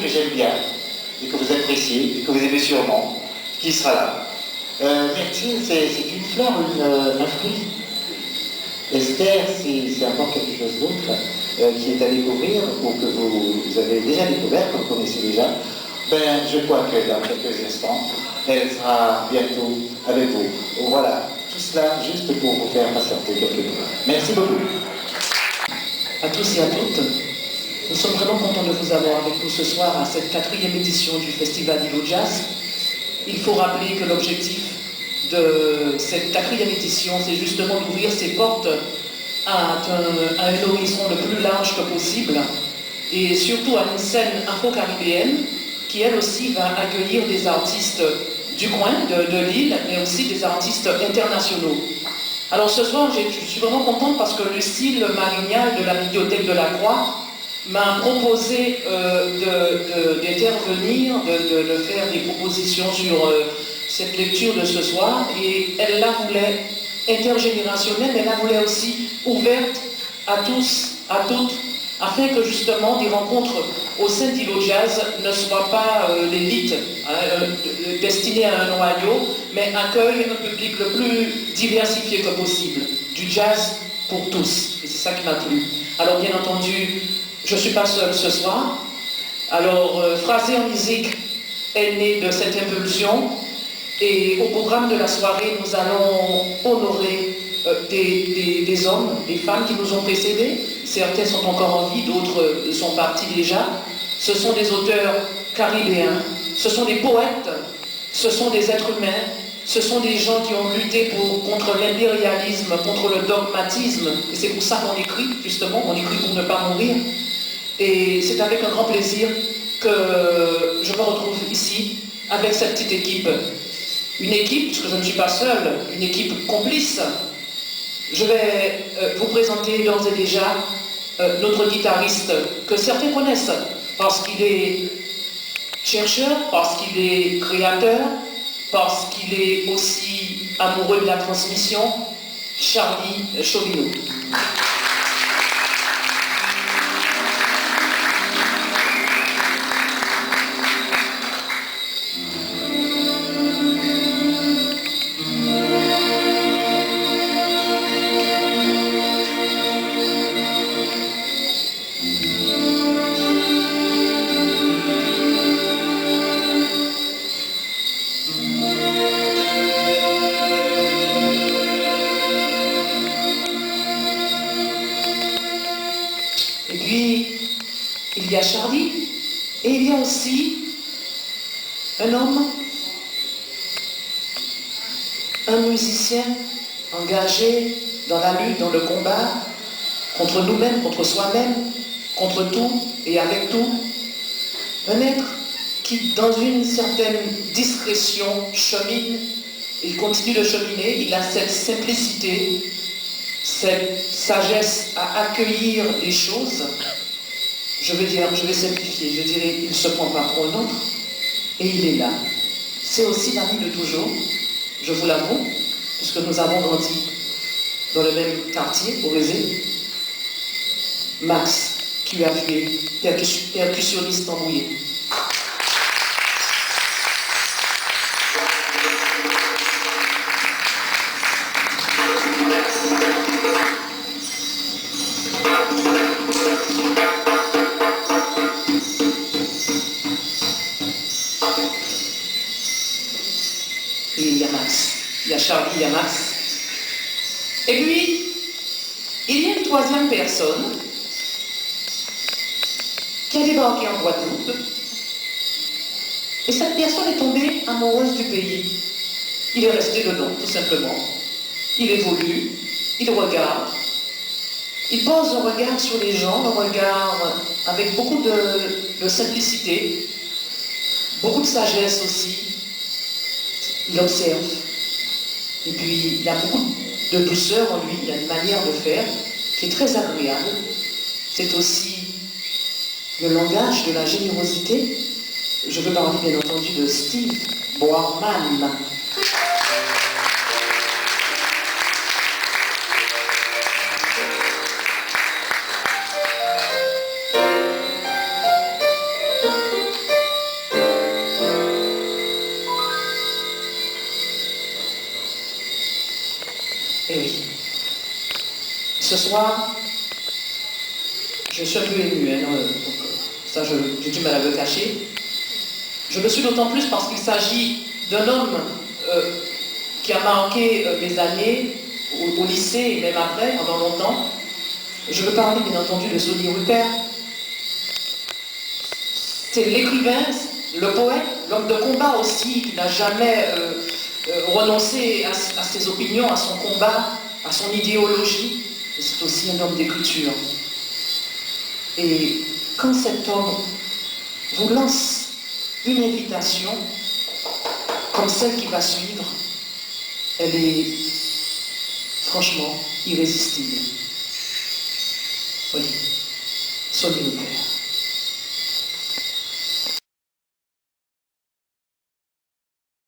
j'aime bien, et que vous appréciez, et que vous aimez sûrement, qui sera là. Myrtille, c'est une fleur, un fruit. Esther, c'est encore quelque chose d'autre qui est à découvrir, ou que vous avez déjà découvert, que vous connaissez déjà. Ben, je crois que dans quelques instants, elle sera bientôt avec vous. Voilà, tout cela juste pour vous faire patienter quelques minutes. Merci beaucoup. À tous et à toutes, nous sommes vraiment contents de vous avoir avec nous ce soir à cette 4e édition du Festival d'Ilo Jazz. Il faut rappeler que l'objectif de cette 4e édition, c'est justement d'ouvrir ses portes à un horizon le plus large que possible et surtout à une scène afro-caribéenne qui elle aussi va accueillir des artistes du coin, de l'île, mais aussi des artistes internationaux. Alors ce soir, je suis vraiment contente parce que Lucille Marignal de la Bibliothèque de la Croix m'a proposé d'intervenir, de faire des propositions sur cette lecture de ce soir, et elle la voulait intergénérationnelle, mais elle la voulait aussi ouverte à tous, à toutes, afin que justement des rencontres au sein d'Ilo Jazz ne soient pas l'élite destinée à un noyau, mais accueillent un public le plus diversifié que possible, du jazz pour tous, et c'est ça qui m'a plu. Alors bien entendu, je ne suis pas seule ce soir. Alors, Phrasé en musique est né de cette impulsion. Et au programme de la soirée, nous allons honorer des hommes, des femmes qui nous ont précédés. Certains sont encore en vie, d'autres sont partis déjà. Ce sont des auteurs caribéens, ce sont des poètes, ce sont des êtres humains, ce sont des gens qui ont lutté contre l'impérialisme, contre le dogmatisme. Et c'est pour ça qu'on écrit, justement, on écrit pour ne pas mourir. Et c'est avec un grand plaisir que je me retrouve ici, avec cette petite équipe. Une équipe, puisque je ne suis pas seule, une équipe complice. Je vais vous présenter d'ores et déjà notre guitariste, que certains connaissent, parce qu'il est chercheur, parce qu'il est créateur, parce qu'il est aussi amoureux de la transmission, Charlie Chauvineau. Il y a Charlie, et il y a aussi un homme, un musicien engagé dans la lutte, dans le combat, contre nous-mêmes, contre soi-même, contre tout et avec tout. Un être qui, dans une certaine discrétion, chemine, il continue de cheminer, il a cette simplicité, cette sagesse à accueillir les choses. Je vais simplifier, je dirais, il ne se prend pas pour un autre, et il est là. C'est aussi l'ami de toujours, je vous l'avoue, puisque nous avons grandi dans le même quartier, au Rézé. Max, qui a tué, percussionniste embrouillé. Charlie, il y a Max. Et puis, il y a une troisième personne qui a débarqué en Guadeloupe. Et cette personne est tombée amoureuse du pays. Il est resté dedans, tout simplement. Il évolue, il regarde. Il pose un regard sur les gens, un regard avec beaucoup de simplicité, beaucoup de sagesse aussi. Il observe. Et puis, il y a beaucoup de douceur en lui, il y a une manière de faire qui est très agréable. C'est aussi le langage de la générosité. Je veux parler bien entendu de Steve Boarman. Ce soir, je suis un peu ému, hein, donc, ça j'ai du mal à le cacher. Je le suis d'autant plus parce qu'il s'agit d'un homme qui a marqué mes années au lycée et même après, pendant longtemps. Je veux parler bien entendu de Sonny Rupert. C'est l'écrivain, le poète, l'homme de combat aussi, qui n'a jamais renoncé à ses opinions, à son combat, à son idéologie. C'est aussi un homme d'écriture. Et quand cet homme vous lance une invitation, comme celle qui va suivre, elle est franchement irrésistible. Oui, Sonny Rupert.